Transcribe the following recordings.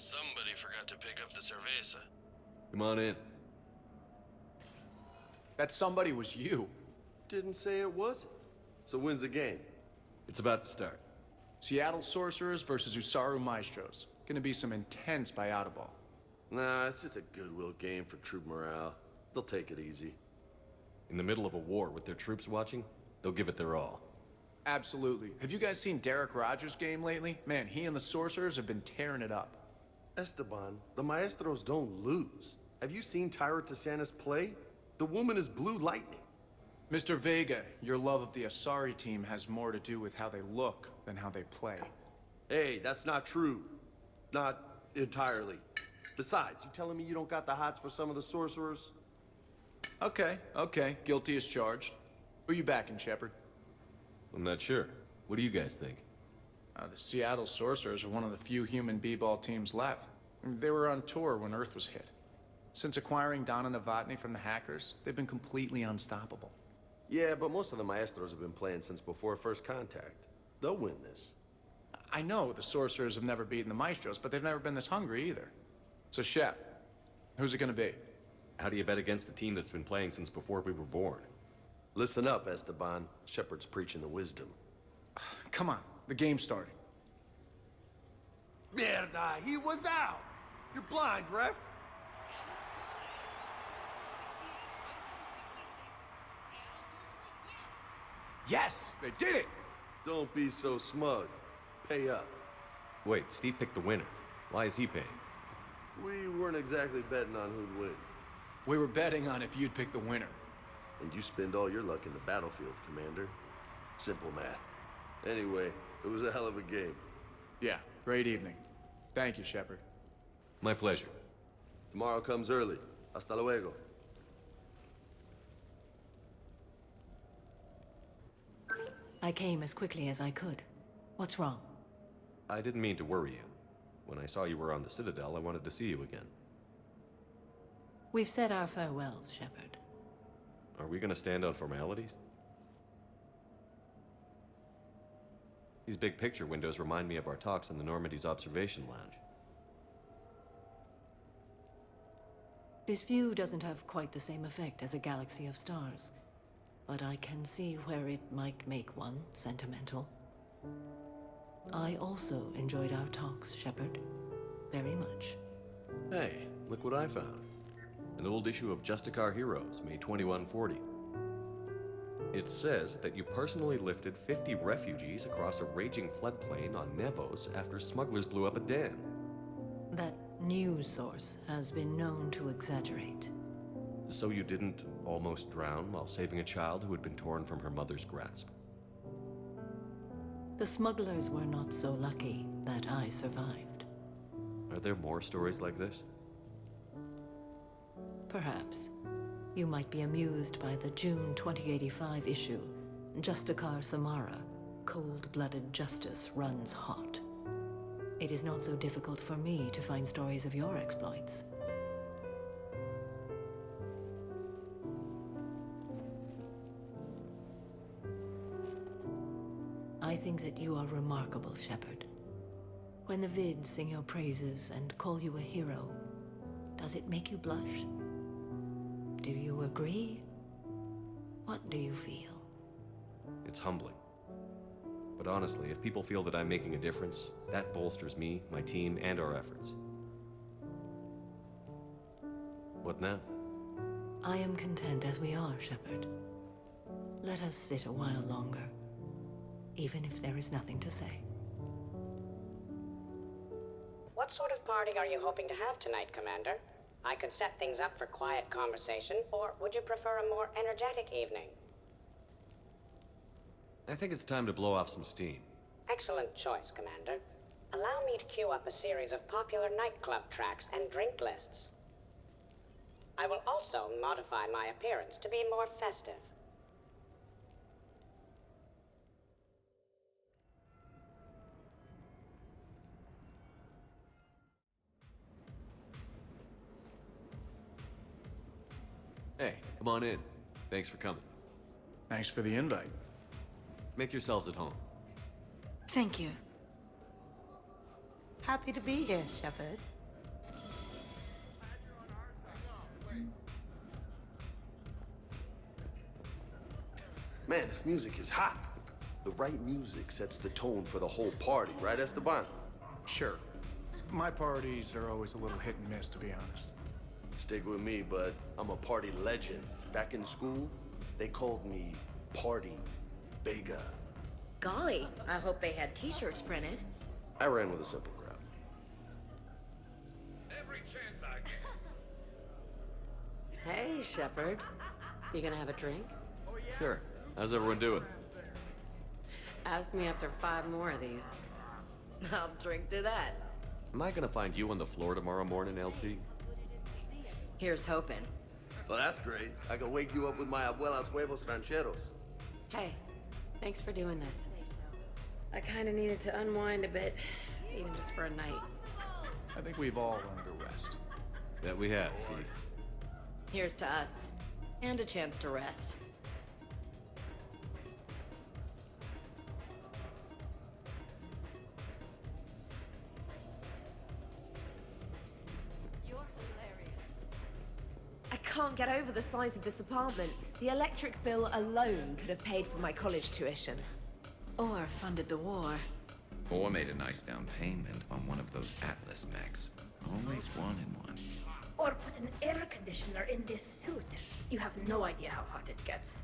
Somebody forgot to pick up the cerveza. Come on in. That somebody was you. Didn't say it wasn't. So when's the game? It's about to start. Seattle Sorcerers versus Usaru Maestros. Gonna be some intense buyout ball. Nah, it's just a goodwill game for troop morale. They'll take it easy. In the middle of a war with their troops watching, they'll give it their all. Absolutely. Have you guys seen Derek Rogers' game lately? Man, he and the Sorcerers have been tearing it up. Esteban, the Maestros don't lose. Have you seen Tyra Tashanis play? The woman is blue lightning. Mr. Vega, your love of the Asari team has more to do with how they look than how they play. Hey, that's not true. Not entirely. Besides, you telling me you don't got the hots for some of the sorcerers? Okay. Guilty as charged. Who you backing, Shepard? I'm not sure. What do you guys think? The Seattle Sorcerers are one of the few human b-ball teams left. They were on tour when Earth was hit. Since acquiring Donna Novotny from the hackers, they've been completely unstoppable. Yeah, but most of the Maestros have been playing since before first contact. They'll win this. I know the Sorcerers have never beaten the Maestros, but they've never been this hungry either. So Shep, who's it gonna be? How do you bet against a team that's been playing since before we were born? Listen up, Esteban. Shepard's preaching the wisdom. Come on, the game's starting. Mierda, he was out! You're blind, ref! Yes, they did it! Don't be so smug. Pay up. Wait, Steve picked the winner. Why is he paying? We weren't exactly betting on who'd win. We were betting on if you'd pick the winner. And you spend all your luck in the battlefield, Commander. Simple math. Anyway, it was a hell of a game. Yeah, great evening. Thank you, Shepard. My pleasure. Tomorrow comes early. Hasta luego. I came as quickly as I could. What's wrong? I didn't mean to worry you. When I saw you were on the Citadel, I wanted to see you again. We've said our farewells, Shepard. Are we gonna stand on formalities? These big picture windows remind me of our talks in the Normandy's observation lounge. This view doesn't have quite the same effect as a galaxy of stars, but I can see where it might make one sentimental. I also enjoyed our talks, Shepard. Very much. Hey, look what I found. An old issue of Justicar Heroes, May 2140. It says that you personally lifted 50 refugees across a raging floodplain on Nevos after smugglers blew up a dam. That news source has been known to exaggerate. So you didn't almost drown while saving a child who had been torn from her mother's grasp? The smugglers were not so lucky that I survived. Are there more stories like this? Perhaps. You might be amused by the June 2085 issue, Justicar Samara, Cold-Blooded Justice Runs Hot. It is not so difficult for me to find stories of your exploits. I think that you are remarkable, Shepard. When the vids sing your praises and call you a hero, does it make you blush? Do you agree? What do you feel? It's humbling. But honestly, if people feel that I'm making a difference, that bolsters me, my team, and our efforts. What now? I am content as we are, Shepard. Let us sit a while longer, even if there is nothing to say. What sort of party are you hoping to have tonight, Commander? I could set things up for quiet conversation, or would you prefer a more energetic evening? I think it's time to blow off some steam. Excellent choice, Commander. Allow me to queue up a series of popular nightclub tracks and drink lists. I will also modify my appearance to be more festive. Hey, come on in. Thanks for coming. Thanks for the invite. Make yourselves at home. Thank you. Happy to be here, Shepard. Man, this music is hot. The right music sets the tone for the whole party, right, Esteban? Sure. My parties are always a little hit and miss, to be honest. Stick with me, bud. I'm a party legend. Back in school, they called me Party Vega. Golly, I hope they had t-shirts printed. I ran with a simple crowd. Every chance I get. Hey, Shepard. You gonna have a drink? Sure. How's everyone doing? Ask me after 5 more of these. I'll drink to that. Am I gonna find you on the floor tomorrow morning, LT? Here's hoping. Well, that's great. I can wake you up with my abuela's huevos rancheros. Hey, thanks for doing this. I kinda needed to unwind a bit, even just for a night. I think we've all earned a rest. That we have, Steve. Here's to us. And a chance to rest. I can't get over the size of this apartment. The electric bill alone could have paid for my college tuition. Or funded the war. Or made a nice down payment on one of those Atlas mechs. Always wanted one. Or put an air conditioner in this suit. You have no idea how hot it gets.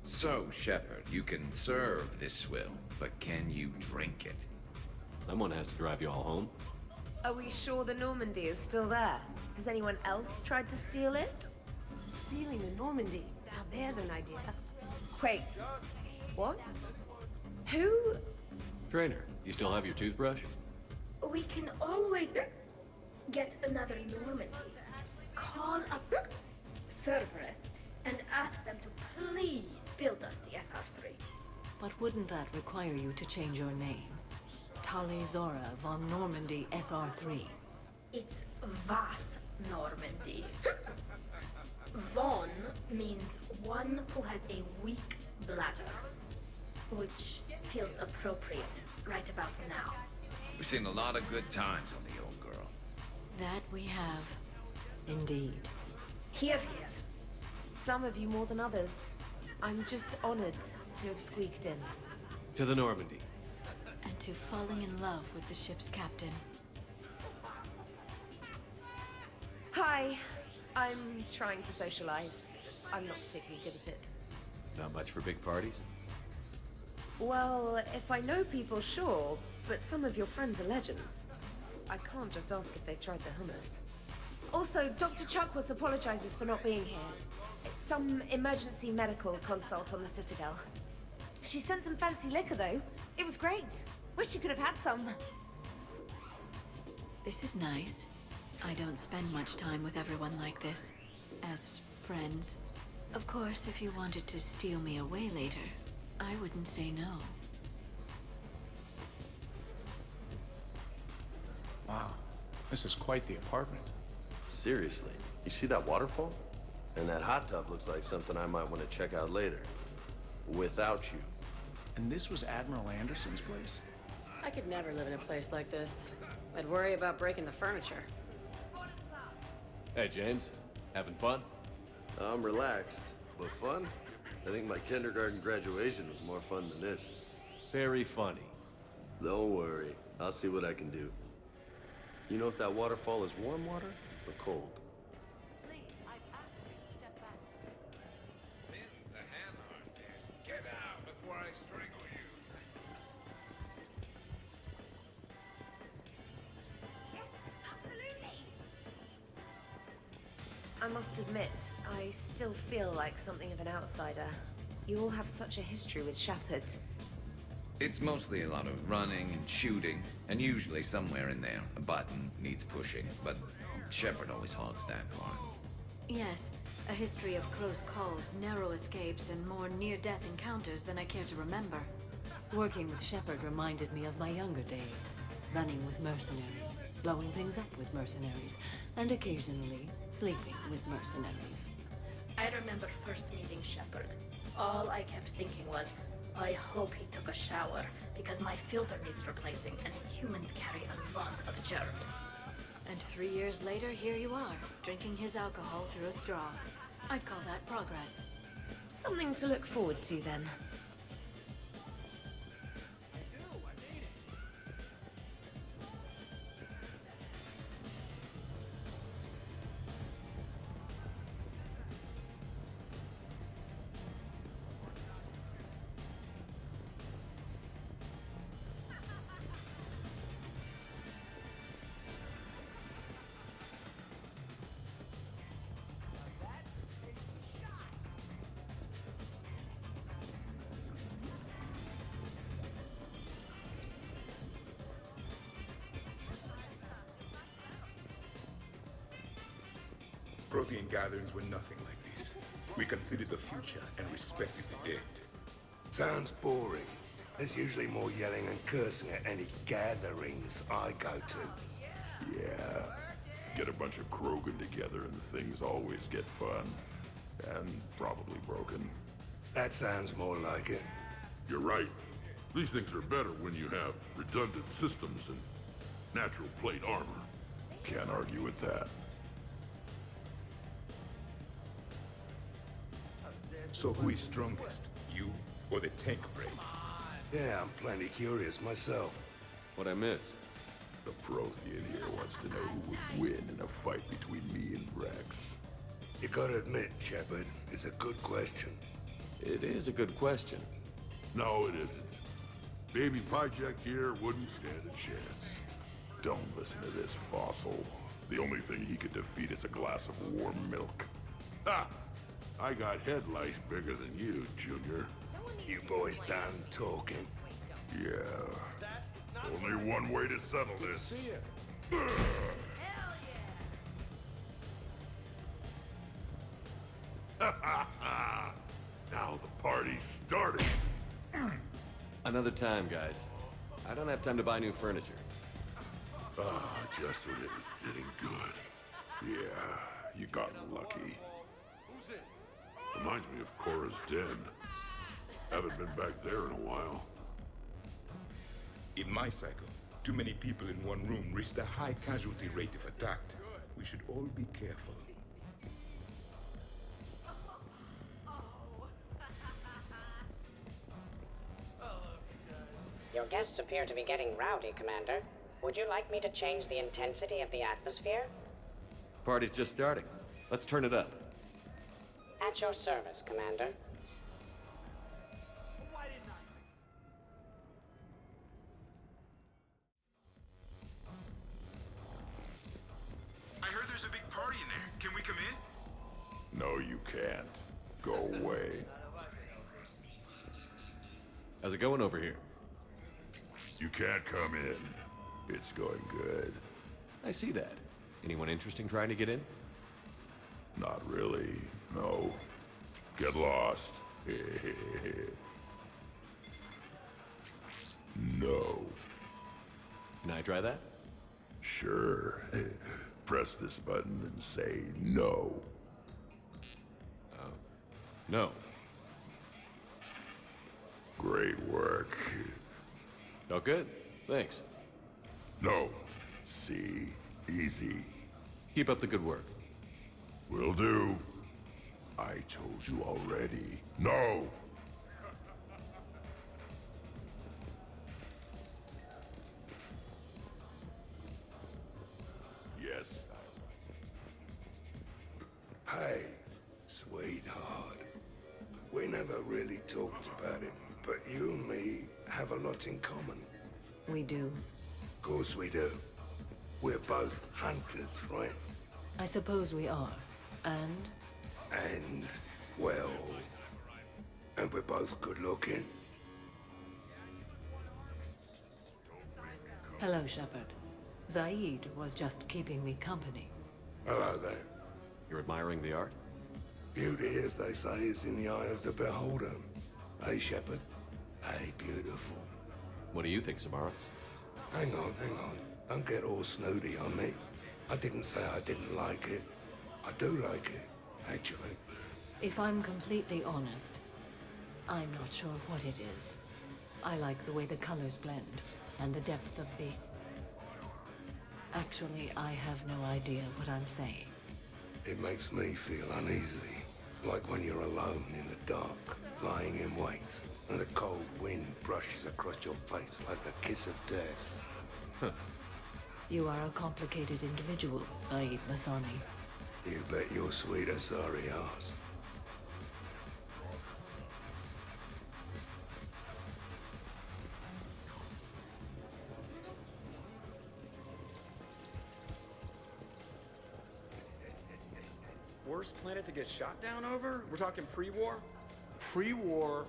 So, Shepard, you can serve this swill, but can you drink it? Someone has to drive you all home. Are we sure the Normandy is still there? Has anyone else tried to steal it? Stealing the Normandy. Now there's an idea. Wait, what? Who? Trainer, you still have your toothbrush? We can always get another Normandy. Call up Cerberus and ask them to please build us the SR3. But wouldn't that require you to change your name? Tali Zora von Normandy SR3. It's Vas Normandy. Von means one who has a weak bladder, which feels appropriate right about now. We've seen a lot of good times on the old girl. That we have. Indeed. Here, here. Some of you more than others. I'm just honored to have squeaked in. To the Normandy. And to falling in love with the ship's captain. Hi. I'm trying to socialize. I'm not particularly good at it. Not much for big parties? Well, if I know people, sure, but some of your friends are legends. I can't just ask if they've tried the hummus. Also, Dr. Chuckworth apologizes for not being here. It's some emergency medical consult on the Citadel. She sent some fancy liquor, though. It was great. Wish you could have had some. This is nice. I don't spend much time with everyone like this. As friends. Of course, if you wanted to steal me away later, I wouldn't say no. Wow, this is quite the apartment. Seriously, you see that waterfall? And that hot tub looks like something I might want to check out later. Without you. And this was Admiral Anderson's place? I could never live in a place like this. I'd worry about breaking the furniture. Hey, James. Having fun? I'm relaxed, but fun? I think my kindergarten graduation was more fun than this. Very funny. Don't worry, I'll see what I can do. You know if that waterfall is warm water or cold? Get out before I strangle you. I must admit, I still feel like something of an outsider. You all have such a history with Shepard. It's mostly a lot of running and shooting, and usually somewhere in there, a button needs pushing, but Shepard always hogs that part. Yes, a history of close calls, narrow escapes, and more near-death encounters than I care to remember. Working with Shepard reminded me of my younger days. Running with mercenaries, blowing things up with mercenaries, and occasionally sleeping with mercenaries. I remember first meeting Shepard. All I kept thinking was, I hope he took a shower, because my filter needs replacing, and humans carry a lot of germs. And 3 years later, here you are, drinking his alcohol through a straw. I'd call that progress. Something to look forward to then. Protean gatherings were nothing like this. We considered the future and respected the dead. Sounds boring. There's usually more yelling and cursing at any gatherings I go to. Yeah. Get a bunch of Krogan together and things always get fun. And probably broken. That sounds more like it. You're right. These things are better when you have redundant systems and natural plate armor. Can't argue with that. So who is strongest? You or the tank brain? Yeah, I'm plenty curious myself. What'd I miss? The Prothean here wants to know who would win in a fight between me and Rex. You gotta admit, Shepard, it's a good question. It is a good question. No, it isn't. Baby Project here wouldn't stand a chance. Don't listen to this fossil. The only thing he could defeat is a glass of warm milk. Ha! I got head lice bigger than you, Junior. You boys done talking? Yeah. Only one way to settle this. See ya. Now the party's starting. Another time, guys. I don't have time to buy new furniture. Just when it was getting good. Yeah, you got lucky. Reminds me of Cora's den. Haven't been back there in a while. In my cycle, too many people in one room risk a high casualty rate if attacked. We should all be careful. Your guests appear to be getting rowdy, Commander. Would you like me to change the intensity of the atmosphere? Party's just starting. Let's turn it up. At your service, Commander. I heard there's a big party in there. Can we come in? No, you can't. Go away. How's it going over here? You can't come in. It's going good. I see that. Anyone interesting trying to get in? Not really. No. Get lost. No. Can I try that? Sure. Press this button and say no. No. Great work. Oh, good. Thanks. No. See? Easy. Keep up the good work. Will do. I told you already. No! Yes. Hey, sweetheart. We never really talked about it, but you and me have a lot in common. We do. Of course we do. We're both hunters, right? I suppose we are. And? And, well... And we're both good looking. Hello, Shepard. Zaid was just keeping me company. Hello there. You're admiring the art? Beauty, as they say, is in the eye of the beholder. Hey, Shepard. Hey, beautiful. What do you think, Samara? Hang on. Don't get all snooty on me. I didn't say I didn't like it. I do like it, actually. If I'm completely honest, I'm not sure what it is. I like the way the colors blend, and the depth of the... Actually, I have no idea what I'm saying. It makes me feel uneasy, like when you're alone in the dark, lying in wait, and the cold wind brushes across your face like the kiss of death. You are a complicated individual, Aid Masani. You bet your sweet Asari ass. Worst planet to get shot down over? We're talking pre-war? Pre-war,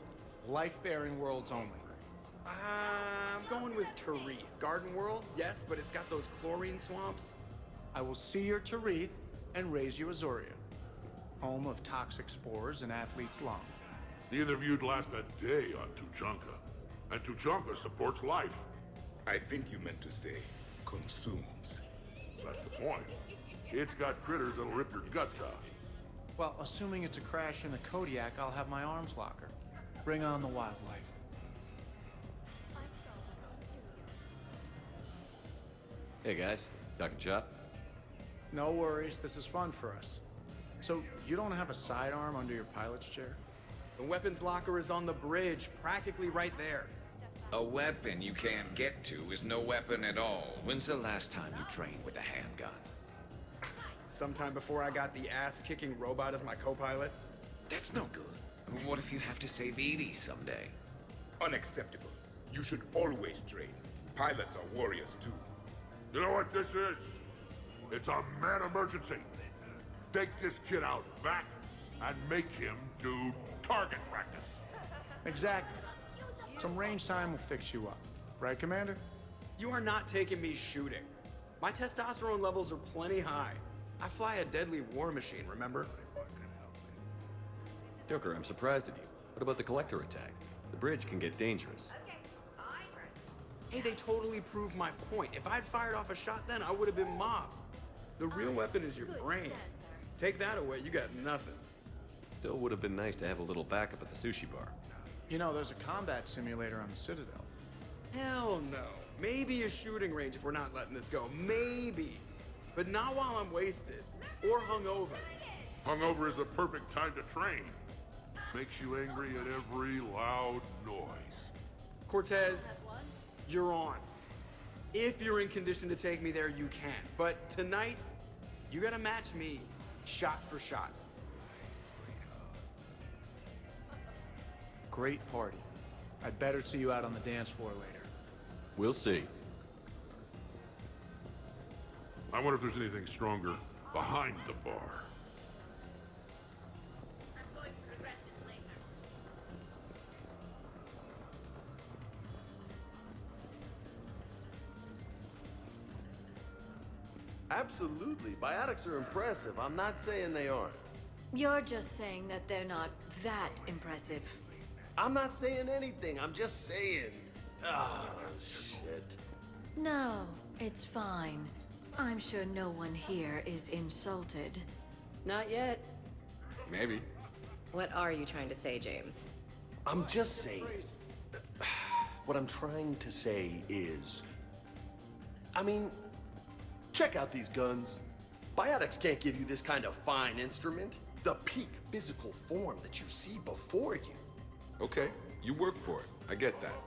life-bearing worlds only. I'm going with Tarith. Garden World, yes, but it's got those chlorine swamps. I will see your Tarith and raise you Azoria, home of toxic spores and athlete's lung. Neither of you'd last a day on Tuchanka. And Tuchanka supports life. I think you meant to say consumes. That's the point. It's got critters that'll rip your guts out. Well, assuming it's a crash in the Kodiak, I'll have my arms locker. Bring on the wildlife. Hey guys, talking shop? No worries, this is fun for us. So, you don't have a sidearm under your pilot's chair? The weapons locker is on the bridge, practically right there. A weapon you can't get to is no weapon at all. When's the last time you trained with a handgun? Sometime before I got the ass-kicking robot as my co-pilot. That's no good. What if you have to save Edie someday? Unacceptable. You should always train. Pilots are warriors too. You know what this is? It's a mad emergency. Take this kid out back and make him do target practice. Exactly. Some range time will fix you up. Right, Commander? You are not taking me shooting. My testosterone levels are plenty high. I fly a deadly war machine, remember? Joker, I'm surprised at you. What about the Collector attack? The bridge can get dangerous. Hey, they totally proved my point. If I'd fired off a shot then, I would have been mobbed. The real weapon is your brain. Take that away, you got nothing. Still would have been nice to have a little backup at the sushi bar. You know, there's a combat simulator on the Citadel. Hell no. Maybe a shooting range if we're not letting this go. Maybe. But not while I'm wasted. Or hungover. Hungover is the perfect time to train. Makes you angry at every loud noise. Cortez, you're on. If you're in condition to take me there, you can. But tonight, you gotta match me shot for shot. Great party. I'd better see you out on the dance floor later. We'll see. I wonder if there's anything stronger behind the bar. Absolutely. Biotics are impressive. I'm not saying they aren't. You're just saying that they're not that impressive. I'm not saying anything. I'm just saying. Ah, shit. No, it's fine. I'm sure no one here is insulted. Not yet. Maybe. What are you trying to say, James? I'm just saying. What I'm trying to say is... I mean, check out these guns. Biotics can't give you this kind of fine instrument. The peak physical form that you see before you. Okay, you work for it. I get that.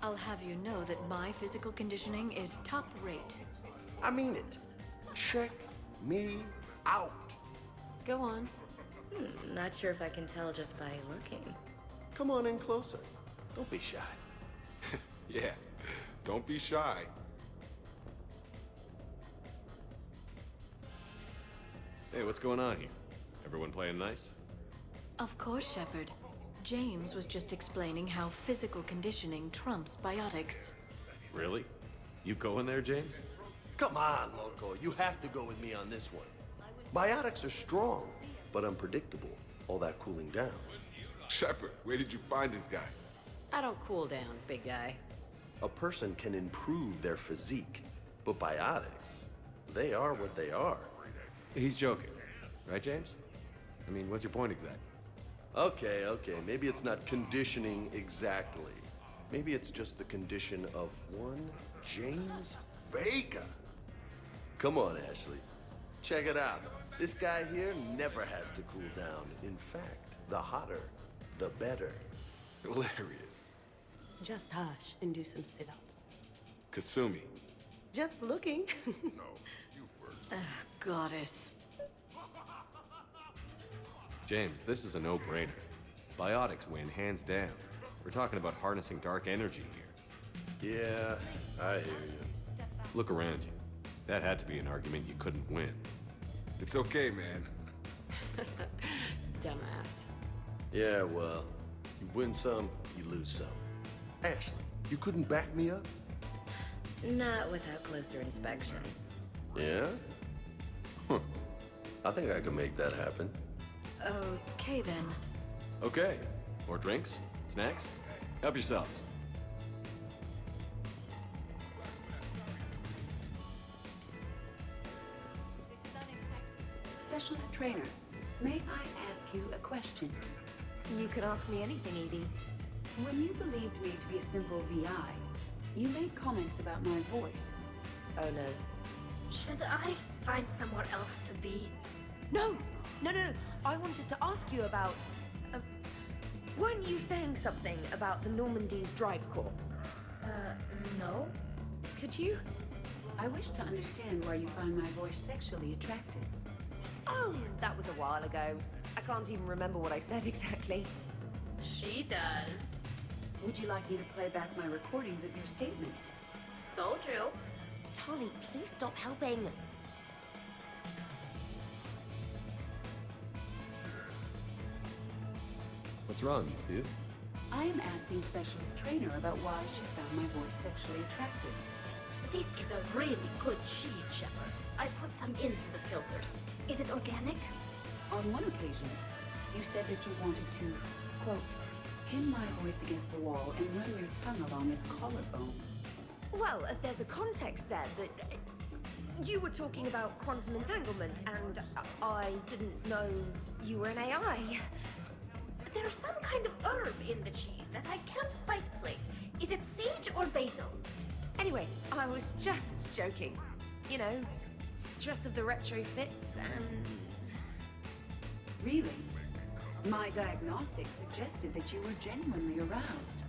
I'll have you know that my physical conditioning is top rate. I mean it. Check me out. Go on. Not sure if I can tell just by looking. Come on in closer. Don't be shy. Yeah, don't be shy. Hey, what's going on here? Everyone playing nice? Of course, Shepard. James was just explaining how physical conditioning trumps biotics. Really? You going there, James? Come on, Loco. You have to go with me on this one. Biotics are strong, but unpredictable. All that cooling down. Shepard, where did you find this guy? I don't cool down, big guy. A person can improve their physique, but biotics, they are what they are. He's joking. Right, James? I mean, what's your point exactly? Okay, maybe it's not conditioning exactly. Maybe it's just the condition of one James Vega. Come on, Ashley. Check it out. This guy here never has to cool down. In fact, the hotter, the better. Hilarious. Just hush and do some sit-ups. Kasumi. Just looking. No, you first. Goddess. James, this is a no-brainer. Biotics win, hands down. We're talking about harnessing dark energy here. Yeah, I hear you. Look around you. That had to be an argument you couldn't win. It's okay, man. Dumbass. Yeah, well, you win some, you lose some. Ashley, you couldn't back me up? Not without closer inspection. Yeah? Huh. I think I can make that happen. Okay, then. Okay. More drinks? Snacks? Help yourselves. Specialist trainer, may I ask you a question? You can ask me anything, Edie. When you believed me to be a simple VI, you made comments about my voice. Oh no. Should I find somewhere else to be? No! No. I wanted to ask you about... weren't you saying something about the Normandy's Drive Corps? No. Could you? I wish to understand why you find my voice sexually attractive. Oh, that was a while ago. I can't even remember what I said exactly. She does. Would you like me to play back my recordings of your statements? Told you. Tani, please stop helping. What's wrong, dude? I am asking Specialist Trainer about why she found my voice sexually attractive. This is a really good cheese, Shepard. I put some into the filters. Is it organic? On one occasion, you said that you wanted to, quote, pin my voice against the wall and run your tongue along its collarbone. Well, there's a context there that... you were talking about quantum entanglement, and I didn't know you were an AI. There's some kind of herb in the cheese that I can't quite place. Is it sage or basil? Anyway, I was just joking. You know, stress of the retrofits and... Really? My diagnostics suggested that you were genuinely aroused.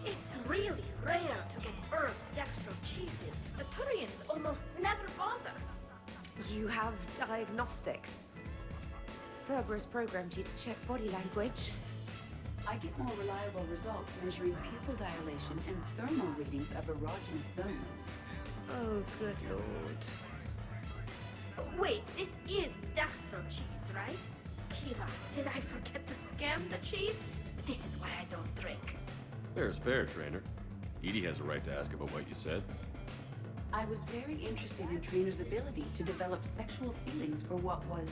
It's really rare to get herb dextro cheeses. The Turians almost never bother. You have diagnostics. Cerberus programmed you to check body language. I get more reliable results measuring pupil dilation and thermal readings of erogenous zones. Oh, good lord. Wait, this is dextro cheese, right? Kira, did I forget to scan the cheese? This is why I don't drink. Fair's fair, Trainer. Edie has a right to ask about what you said. I was very interested in Trainer's ability to develop sexual feelings for what was,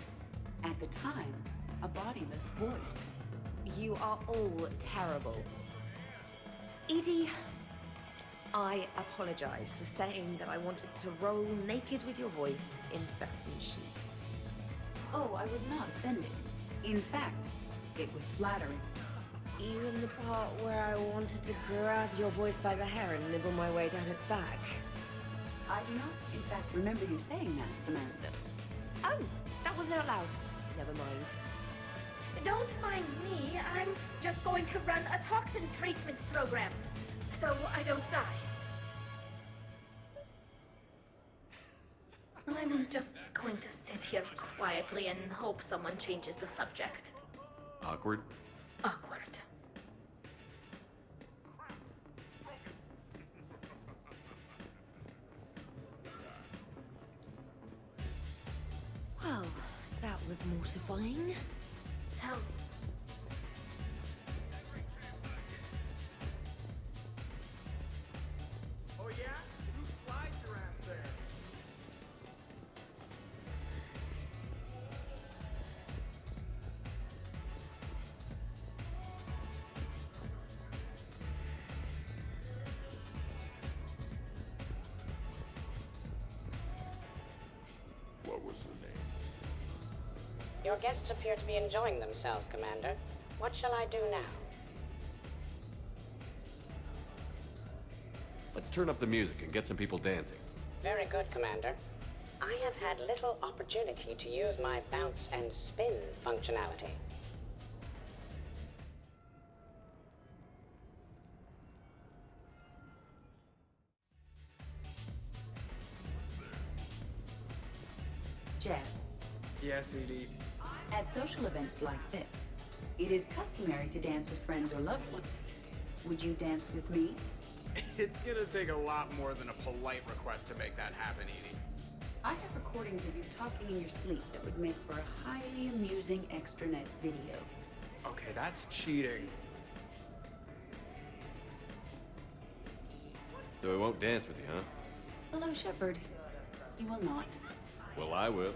at the time, a bodiless voice. You are all terrible. Edie, I apologize for saying that I wanted to roll naked with your voice in satin sheets. Oh, I was not offended. In fact, it was flattering. Even the part where I wanted to grab your voice by the hair and nibble my way down its back. I do not, in fact, remember you saying that, Samantha. Oh, that wasn't out loud. Never mind. Don't mind me. I'm just going to run a toxin treatment program, so I don't die. I'm just going to sit here quietly and hope someone changes the subject. Awkward? Awkward. Well, that was mortifying. Tell me. Oh yeah? Who flies your ass there? What was the name? Your guests appear to be enjoying themselves, Commander. What shall I do now? Let's turn up the music and get some people dancing. Very good, Commander. I have had little opportunity to use my bounce and spin functionality. Jeff, Yes, Edie. at social events like this, it is customary to dance with friends or loved ones. Would you dance with me? It's gonna take a lot more than a polite request to make that happen, Edie. I have recordings of you talking in your sleep that would make for a highly amusing extranet video. Okay, that's cheating. So I won't dance with you, huh? Hello, Shepard. You will not. Well, I will.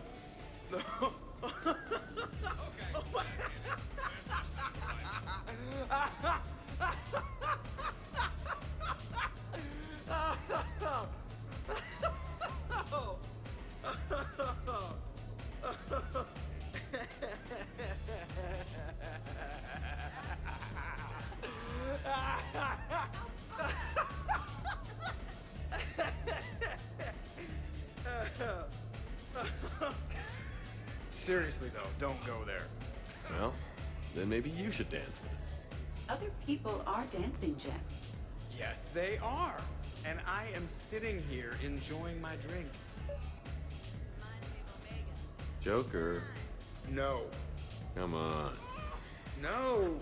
Seriously, though, don't go there. Well, then maybe you should dance with it. Other people are dancing, Jeff. Yes, they are. And I am sitting here enjoying my drink. Joker, No. come on. No.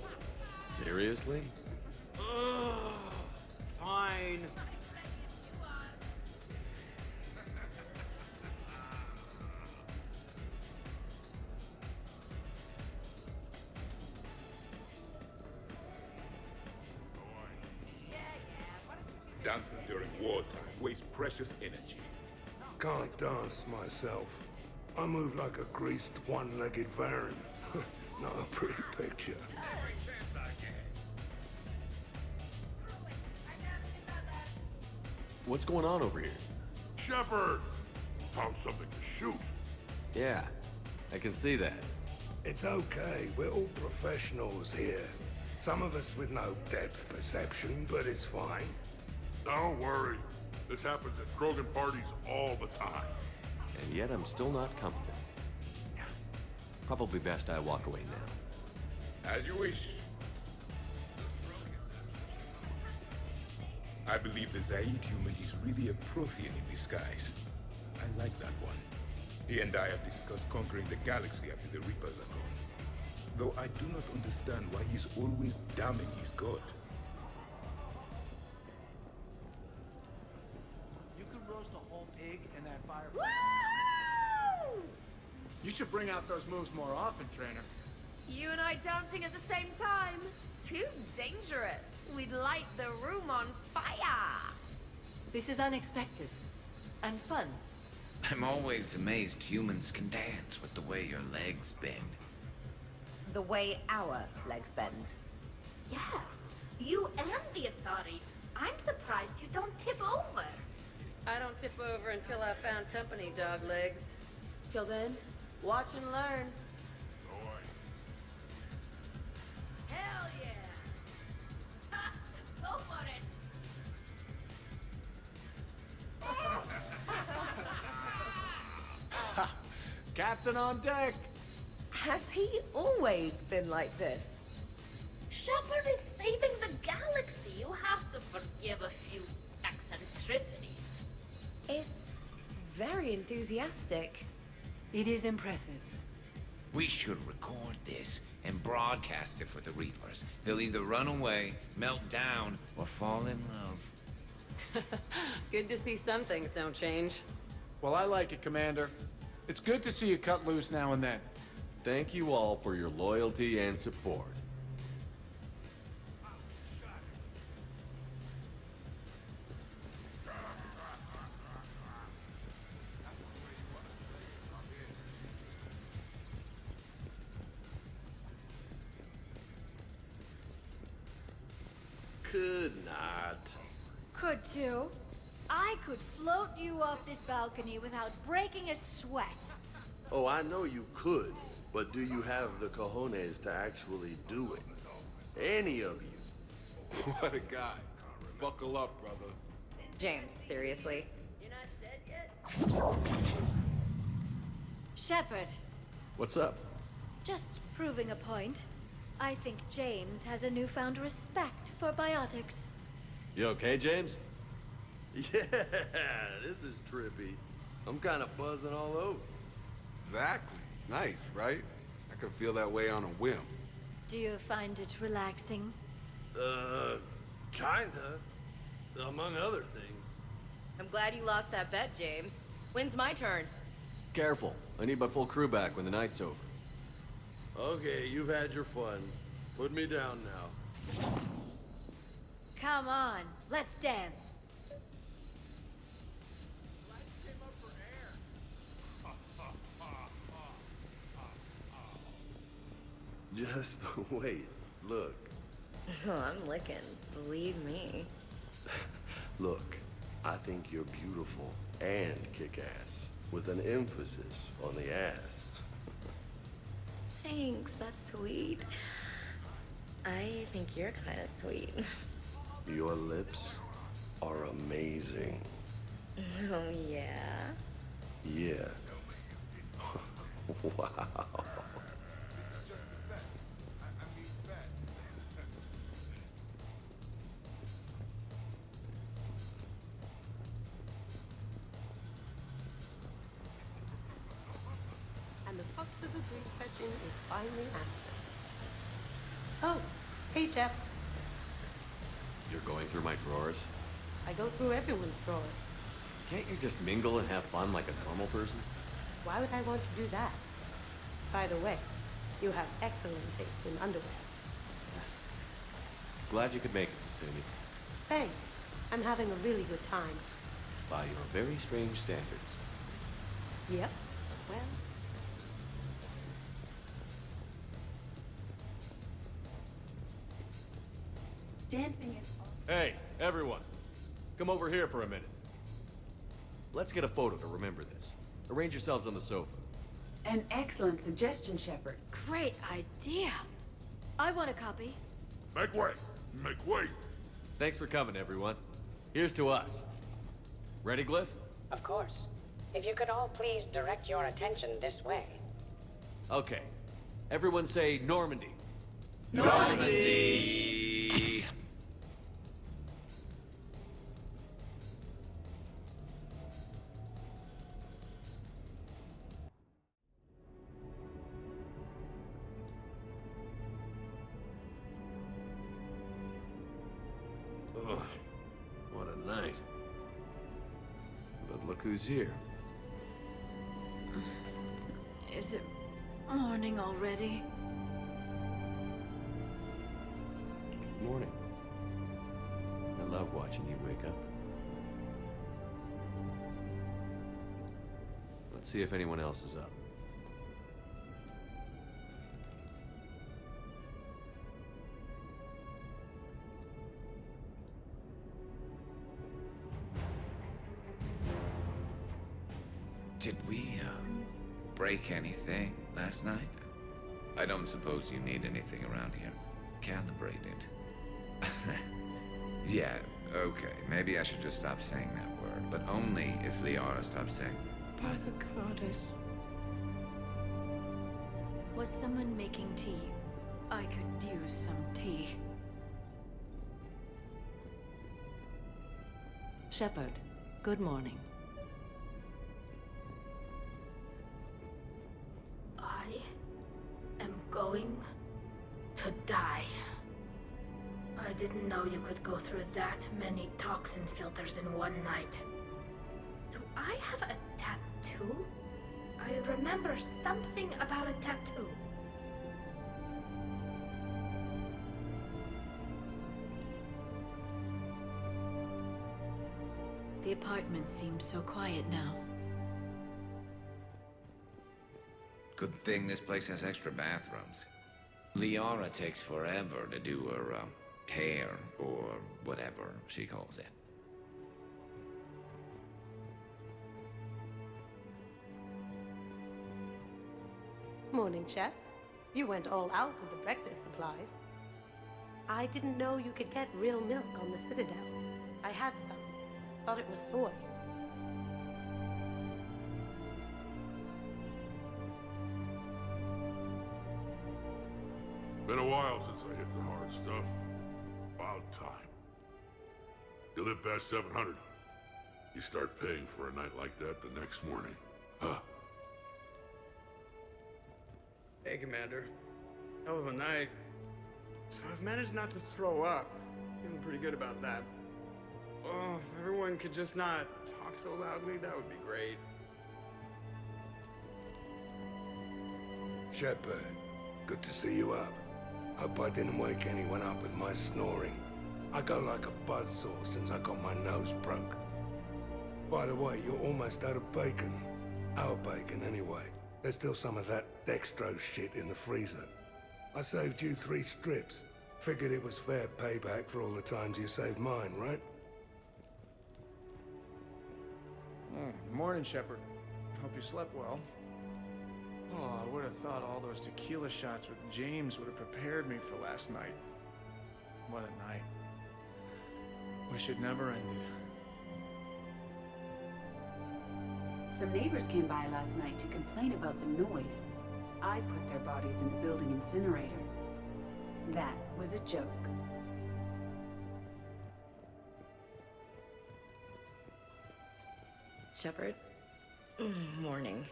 Seriously? Ugh. Fine. Dancing during wartime wastes precious energy. Can't dance myself. I move like a greased one-legged Varan. Not a pretty picture. What's going on over here? Shepard! Found something to shoot. Yeah, I can see that. It's okay. We're all professionals here. Some of us with no depth perception, but it's fine. Don't worry. This happens at Krogan parties all the time. And yet I'm still not comfortable. Probably best I walk away now. As you wish. I believe the Zaid human is really a Prothean in disguise. I like that one. He and I have discussed conquering the galaxy after the Reapers are gone. Though I do not understand why he's always damning his god. You could roast a whole pig in that fireplace. You should bring out those moves more often, trainer. You and I dancing at the same time? Too dangerous. We'd light the room on fire. This is unexpected. And fun. I'm always amazed humans can dance with the way your legs bend. The way our legs bend. Yes, you and the Asari. I'm surprised you don't tip over. I don't tip over until I found company, dog legs. Till then, watch and learn. Hell yeah! Ha, go for it! Captain on deck! Has he always been like this? Shepard is saving the galaxy. You have to forgive a few eccentricities. It's very enthusiastic. It is impressive. We should record this and broadcast it for the Reapers. They'll either run away, melt down, or fall in love. Good to see some things don't change. Well, I like it, Commander. It's good to see you cut loose now and then. Thank you all for your loyalty and support. Could not. Could too. I could float you off this balcony without breaking a sweat. Oh, I know you could, but do you have the cojones to actually do it? Any of you? What a guy. Buckle up, brother. James, seriously? You're not dead yet? Shepard, What's up? just proving a point. I think James has a newfound respect for biotics. You okay, James? Yeah, this is trippy. I'm kind of buzzing all over. Exactly. Nice, right? I could feel that way on a whim. Do you find it relaxing? Kinda. Among other things. I'm glad you lost that bet, James. When's my turn? Careful. I need my full crew back when the night's over. Okay, you've had your fun. Put me down now. Come on, let's dance. Just wait. Look. Oh, I'm licking. Believe me. Look, I think you're beautiful and kick-ass, with an emphasis on the ass. Thanks, that's sweet. I think you're kind of sweet. Your lips are amazing. Oh, yeah? Yeah. Wow. And the box of the brief question is finally answered. Oh, hey, Jeff. You're going through my drawers? I go through everyone's drawers. Can't you just mingle and have fun like a normal person? Why would I want to do that? By the way, you have excellent taste in underwear. Glad you could make it, Kasumi. Thanks. I'm having a really good time. By your very strange standards. Yep. Well, Dancing is Hey, everyone. Come over here for a minute. Let's get a photo to remember this. Arrange yourselves on the sofa. an excellent suggestion, Shepard. Great idea. I want a copy. Make way! Make way! Thanks for coming, everyone. Here's to us. Ready, Glyph? Of course. If you could all please direct your attention this way. Okay. Everyone say Normandy. Normandy! Ugh, what a night. But look who's here. Is it morning already? Morning. I love watching you wake up. Let's see if anyone else is up. Did we, break anything last night? I don't suppose you need anything around here. Calibrated. Yeah, okay. Maybe I should just stop saying that word, but only if Liara stops saying, by the goddess. Was someone making tea? I could use some tea. Shepard, good morning. I am going to die. I didn't know you could go through that many toxin filters in one night. Do I have a tattoo? I remember something about a tattoo. The apartment seems so quiet now. Good thing this place has extra bathrooms. Liara takes forever to do her, hair, or whatever she calls it. morning, Chef. You went all out with the breakfast supplies. I didn't know you could get real milk on the Citadel. I had some. Thought it was soy. Been a while since I hit the hard stuff. About time. You live past 700. You start paying for a night like that the next morning. Huh? Hey, Commander. Hell of a night. So I've managed not to throw up. Feeling pretty good about that. Oh, if everyone could just not talk so loudly, that would be great. Shepard, good to see you up. Hope I didn't wake anyone up with my snoring. I go like a buzzsaw since I got my nose broke. By the way, you're almost out of bacon. Our bacon, anyway. There's still some of that dextrose shit in the freezer. I saved you 3 strips. Figured it was fair payback for all the times you saved mine, right? Morning, Shepard. Hope you slept well. Oh, I would have thought all those tequila shots with James would have prepared me for last night. What a night. Wish it never ended. Some neighbors came by last night to complain about the noise. I put their bodies in the building incinerator. That was a joke. Shepard? Morning.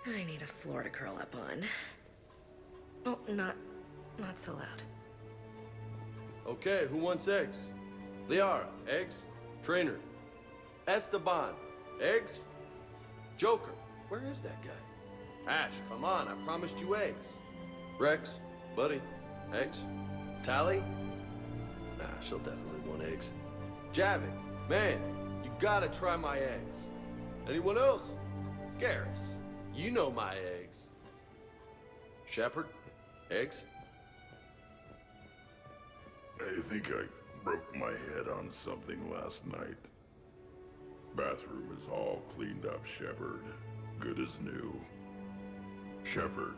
I need a floor to curl up on. Oh, not so loud. Okay, who wants eggs? Liara, eggs? Trainer. Esteban, eggs? Joker, where is that guy? Ash, come on, I promised you eggs. Rex, buddy, eggs? Tally? Nah, she'll definitely want eggs. Javik, man, you gotta try my eggs. Anyone else? Garrus, you know my eggs. Shepard, eggs? I think I broke my head on something last night. Bathroom is all cleaned up, Shepard. Good as new. Shepard.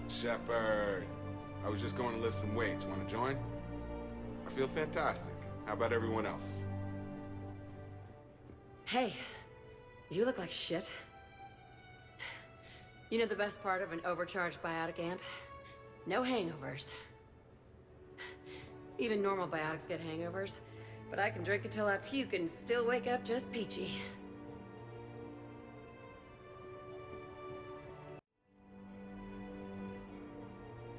Shepard. I was just going to lift some weights. Want to join? I feel fantastic. How about everyone else? Hey, you look like shit. You know the best part of an overcharged biotic amp? No hangovers. Even normal biotics get hangovers, but I can drink until I puke and still wake up just peachy.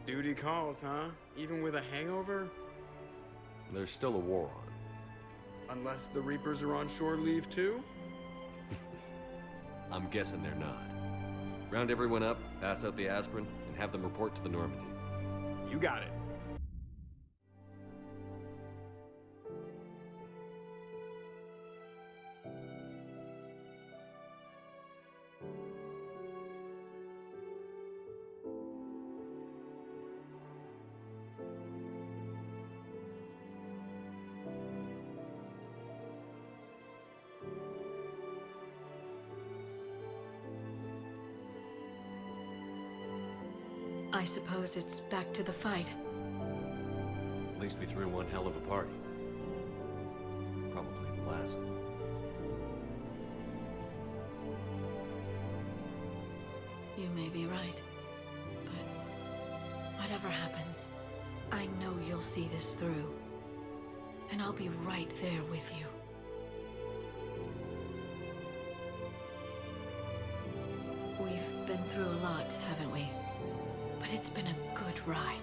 Duty calls, huh? Even with a hangover? There's still a war on. Unless the Reapers are on shore leave too? I'm guessing they're not. Round everyone up, pass out the aspirin, and have them report to the Normandy. You got it. I suppose it's back to the fight. At least we threw one hell of a party. Probably the last one. You may be right. But whatever happens, I know you'll see this through. And I'll be right there with you. We've been through a lot, haven't we? But it's been a good ride.